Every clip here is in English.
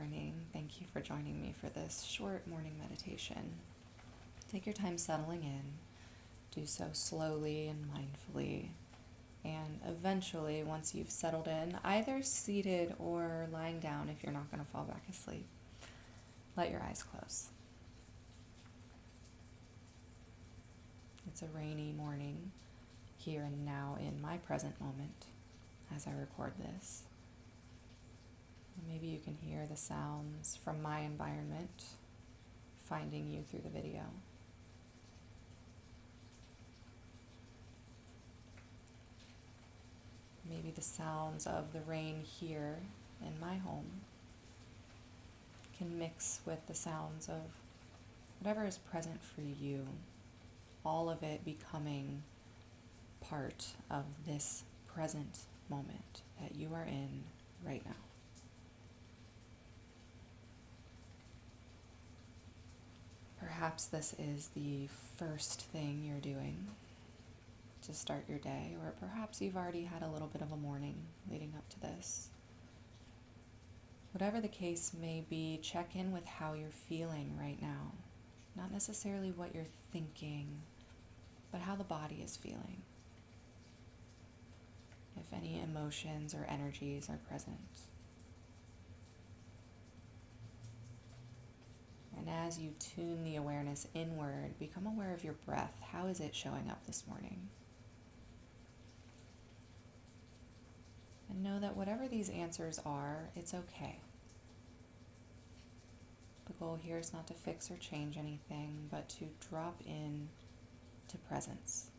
morning. Thank you for joining me for this short morning meditation. Take your time settling in. Do so slowly and mindfully. And eventually, once you've settled in, either seated or lying down if you're not going to fall back asleep, let your eyes close. It's a rainy morning here and now in my present moment as I record this. Maybe you can hear the sounds from my environment finding you through the video. Maybe the sounds of the rain here in my home can mix with the sounds of whatever is present for you, all of it becoming part of this present moment that you are in right now. Perhaps this is the first thing you're doing to start your day, or perhaps you've already had a little bit of a morning leading up to this. Whatever the case may be, check in with how you're feeling right now. Not necessarily what you're thinking, but how the body is feeling. If any emotions or energies are present. And as you tune the awareness inward, become aware of your breath. How is it showing up this morning? And know that whatever these answers are, it's okay. The goal here is not to fix or change anything, but to drop in to presence.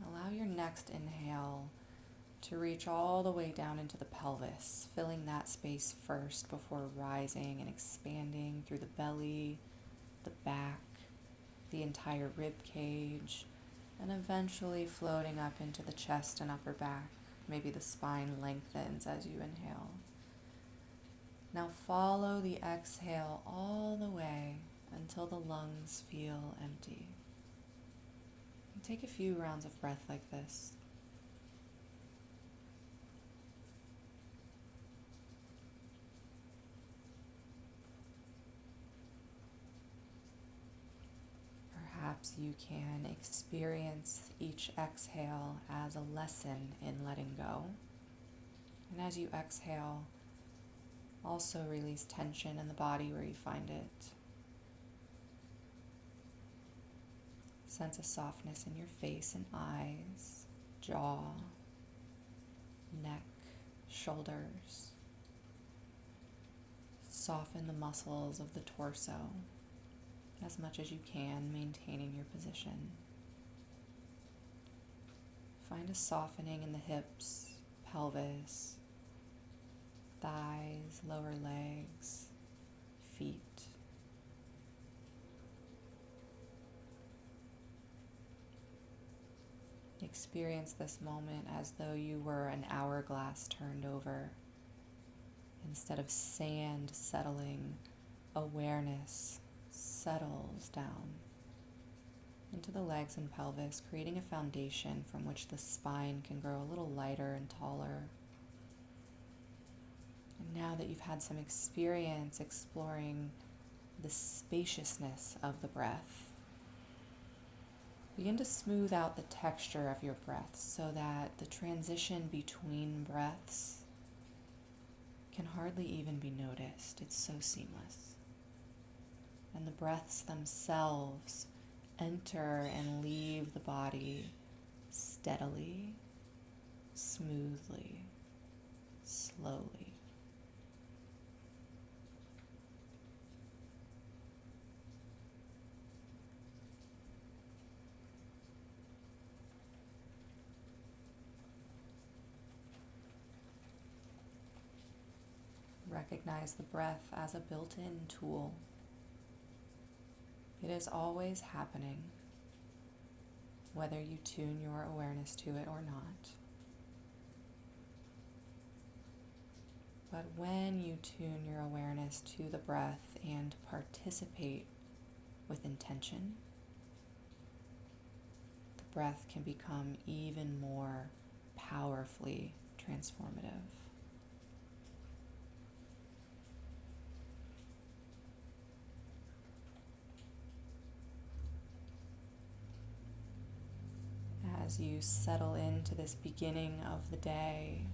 Allow your next inhale to reach all the way down into the pelvis, filling that space first before rising and expanding through the belly, the back, the entire rib cage, and eventually floating up into the chest and upper back. Maybe the spine lengthens as you inhale. Now follow the exhale all the way until the lungs feel empty. And take a few rounds of breath like this. Perhaps you can experience each exhale as a lesson in letting go. And as you exhale, also release tension in the body where you find it. Sense a softness in your face and eyes, jaw, neck, shoulders. Soften the muscles of the torso as much as you can, maintaining your position. Find a softening in the hips, pelvis, thighs, lower legs, feet. Experience this moment as though you were an hourglass turned over. Instead of sand settling, awareness settles down into the legs and pelvis, creating a foundation from which the spine can grow a little lighter and taller. And now that you've had some experience exploring the spaciousness of the breath, begin to smooth out the texture of your breath so that the transition between breaths can hardly even be noticed. It's so seamless. And the breaths themselves enter and leave the body steadily, smoothly, slowly. Recognize the breath as a built-in tool. It is always happening, whether you tune your awareness to it or not. But when you tune your awareness to the breath and participate with intention, the breath can become even more powerfully transformative. As you settle into this beginning of the day,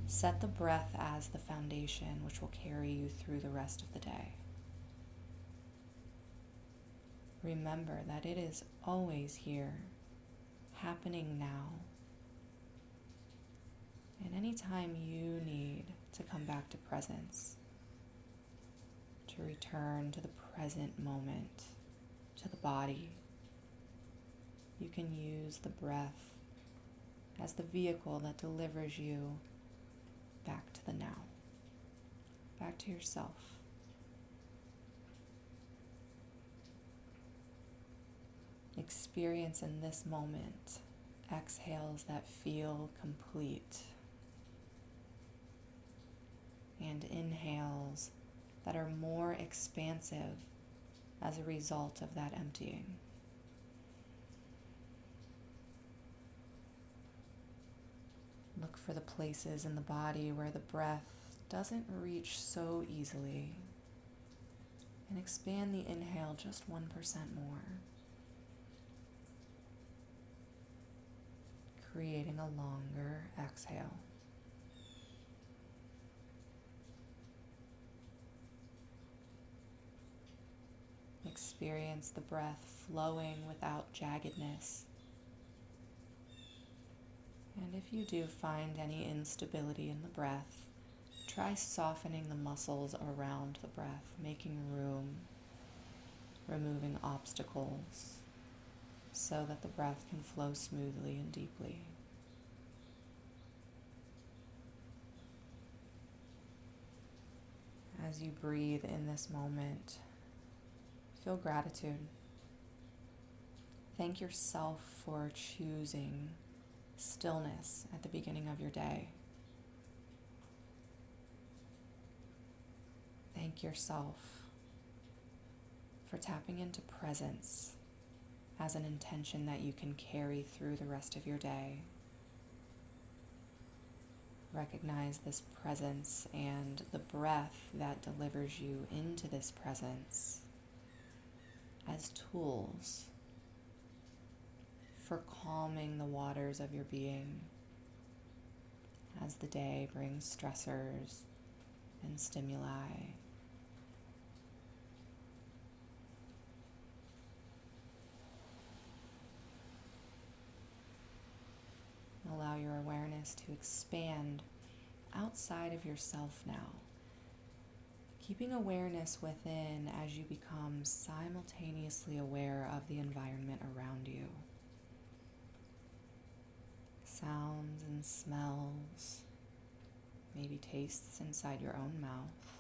set the breath as the foundation which will carry you through the rest of the day. Remember that it is always here, happening now. And anytime you need to come back to presence, to return to the present moment, to the body, you can use the breath as the vehicle that delivers you back to the now, back to yourself. Experience in this moment exhales that feel complete and inhales that are more expansive as a result of that emptying. Look for the places in the body where the breath doesn't reach so easily, and expand the inhale just 1% more, creating a longer exhale. Experience the breath flowing without jaggedness. And if you do find any instability in the breath, try softening the muscles around the breath, making room, removing obstacles, so that the breath can flow smoothly and deeply. As you breathe in this moment, feel gratitude. Thank yourself for choosing stillness at the beginning of your day. Thank yourself for tapping into presence as an intention that you can carry through the rest of your day. Recognize this presence and the breath that delivers you into this presence as tools for calming the waters of your being as the day brings stressors and stimuli. Allow your awareness to expand outside of yourself now, keeping awareness within as you become simultaneously aware of the environment around you. Sounds and smells, maybe tastes inside your own mouth.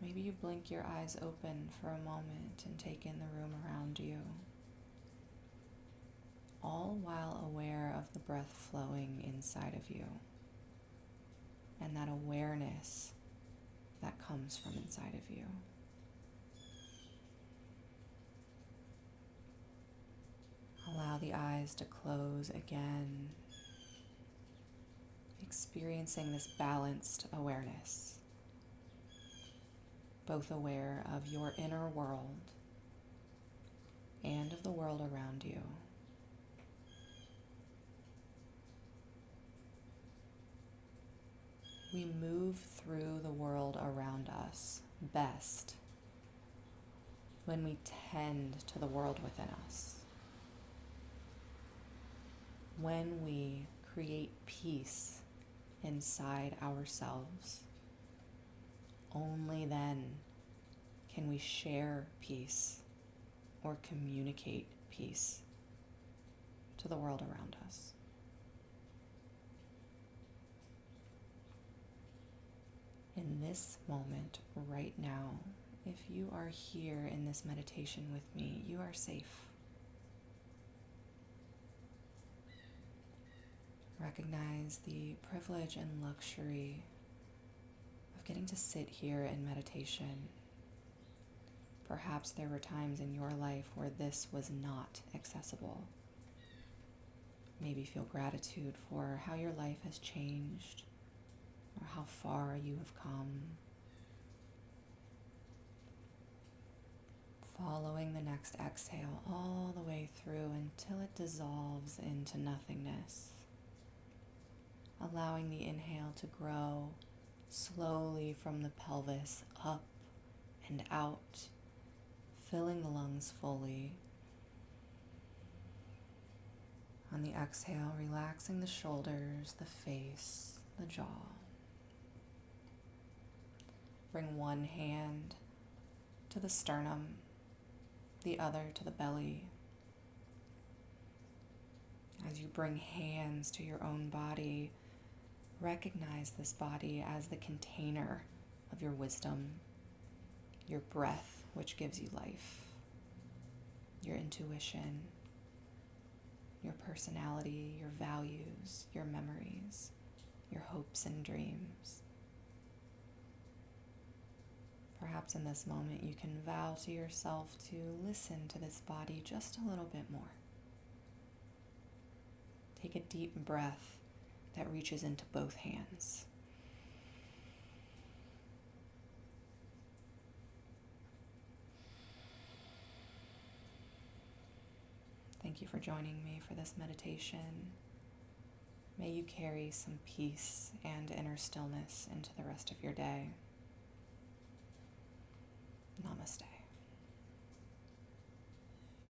Maybe you blink your eyes open for a moment and take in the room around you, all while aware of the breath flowing inside of you and that awareness that comes from inside of you. Allow the eyes to close again, experiencing this balanced awareness, both aware of your inner world and of the world around you. We move through the world around us best when we tend to the world within us. When we create peace inside ourselves, only then can we share peace or communicate peace to the world around us. In this moment, right now, if you are here in this meditation with me, you are safe. Recognize the privilege and luxury of getting to sit here in meditation. Perhaps there were times in your life where this was not accessible. Maybe feel gratitude for how your life has changed or how far you have come. Following the next exhale all the way through until it dissolves into nothingness. Allowing the inhale to grow slowly from the pelvis up and out, filling the lungs fully. On the exhale, relaxing the shoulders, the face, the jaw. Bring one hand to the sternum, the other to the belly. As you bring hands to your own body, recognize this body as the container of your wisdom, your breath, which gives you life, your intuition, your personality, your values, your memories, your hopes and dreams. Perhaps in this moment you can vow to yourself to listen to this body just a little bit more. Take a deep breath that reaches into both hands. Thank you for joining me for this meditation. May you carry some peace and inner stillness into the rest of your day. Namaste.